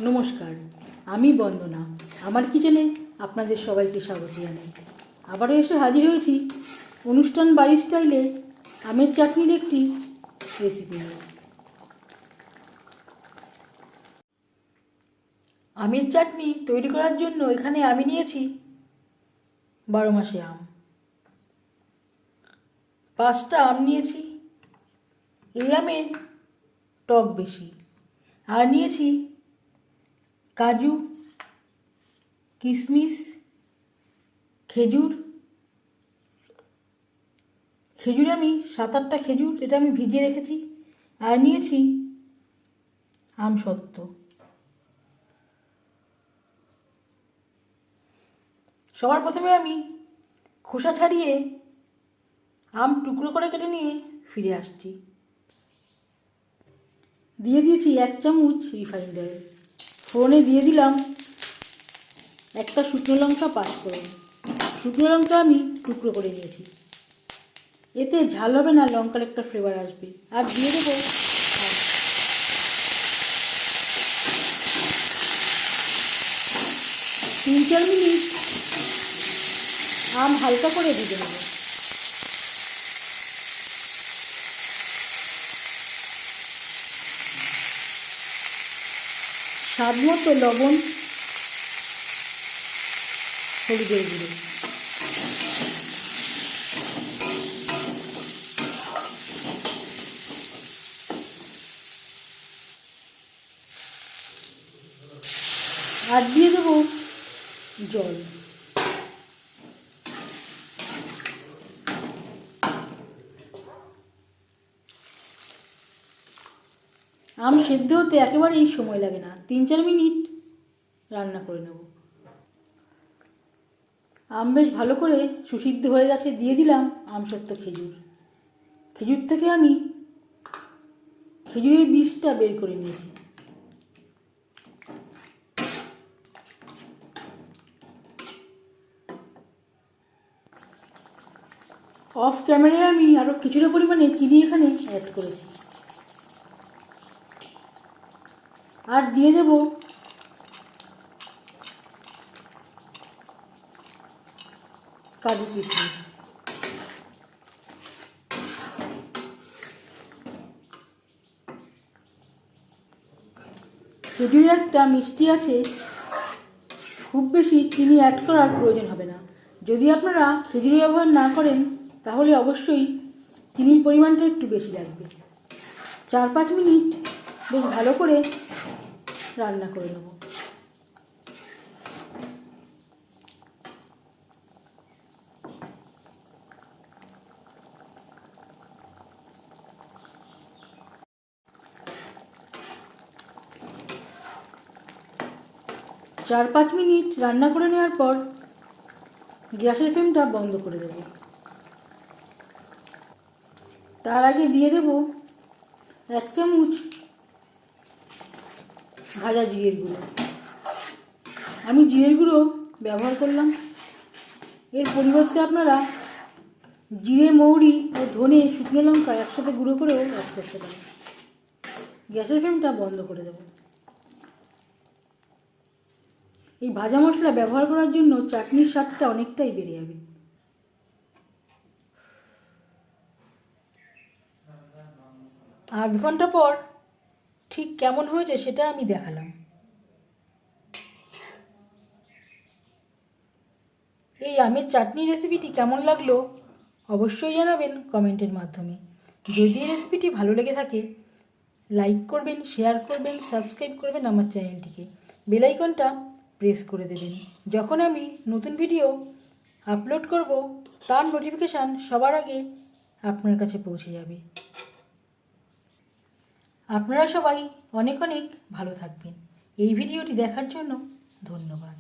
নমস্কার, আমি বন্দনা। আমার কিচেনে আপনাদের সবাইকে স্বাগত জানাই। আবারও এসে হাজির হয়েছি অনুষ্ঠান বাড়ির স্টাইলে আমের চাটনির একটি রেসিপি নিয়ে। আমের চাটনি তৈরি করার জন্য এখানে আমি নিয়েছি 12 মাসে আম। 5টা আম নিয়েছি। এই আমের টক বেশি। আর নিয়েছি কাজু, কিশমিশ, খেজুর আমি 7-8টা খেজুর, এটা আমি ভিজিয়ে রেখেছি। আর নিয়েছি আমসত্ত্ব। সবার প্রথমে আমি খোসা ছাড়িয়ে আম টুকরো করে কেটে নিয়ে ফিরে আসছি। দিয়ে দিয়েছি 1 চামচ রিফাইন্ড অয়েল। ফোড়নে দিয়ে দিলাম একটা শুকনো লঙ্কা পাঁচফোড়ন। শুকনো লঙ্কা আমি টুকরো করে নিয়েছি। এতে ঝাল হবে না, লঙ্কার একটা ফ্লেভার আসবে। আর দিয়ে দেবো 3-4 মিনিট আম হালকা করে ভেজে নেব। স্বাদ মতো লবণ, হলুদের গুঁড়ো। আর দিয়ে দেবো জল। আম সেদ্ধ হতে একেবারেই সময় লাগে না, 3-4 মিনিট রান্না করে নেব। আম বেশ ভালো করে সুসিদ্ধ হয়ে গেছে। দিয়ে দিলাম আমসত্ত্ব খেজুর। খেজুর থেকে আমি খেজুরের বীজটা বের করে নিয়েছি। অফ ক্যামেরায় আমি আরও কিছুটা পরিমাণে চিনি এখানে অ্যাড করেছি। আর দিয়ে দেব কাজু কিশমিশ। খেজুরে একটা মিষ্টি আছে, খুব বেশি চিনি অ্যাড করার প্রয়োজন হবে না। যদি আপনারা খেজুর ব্যবহার না করেন তাহলে অবশ্যই চিনির পরিমাণটা একটু বেশি লাগবে। 4-5 মিনিট বেশ ভালো করে রান্না করে নেব। চার 5 মিনিট রান্না করে নেওয়ার পর গ্যাসের ফ্লেমটা বন্ধ করে দেব। তার আগে দিয়ে দেব 1 চামচ ভাজা জিরের গুঁড়ো। আমি জিরের গুঁড়ো ব্যবহার করলাম। এর পরিবর্তে আপনারা জিরে, মৌরি ও ধনে, শুকনো লঙ্কা একসাথে গুঁড়ো করেও অ্যাড করতে পারেন। গ্যাসের ফ্লেমটা বন্ধ করে দেব। এই ভাজা মশলা ব্যবহার করার জন্য চাটনির স্বাদটা অনেকটাই বেড়ে যাবে। আধ ঘন্টা পর ঠিক কেমন হয়েছে সেটা আমি দেখালাম। এই আমের চাটনি রেসিপিটি কেমন লাগলো অবশ্যই জানাবেন কমেন্টের মাধ্যমে। যদি এই রেসিপিটি ভালো লেগে থাকে লাইক করবেন, শেয়ার করবেন, সাবস্ক্রাইব করবেন আমার চ্যানেলটিকে। বেল আইকনটা প্রেস করে দেবেন। যখন আমি নতুন ভিডিও আপলোড করব তার নোটিফিকেশান সবার আগে আপনার কাছে পৌঁছে যাবে। আপনারা সবাই অনেক অনেক ভালো থাকবেন। এই ভিডিওটি দেখার জন্য ধন্যবাদ।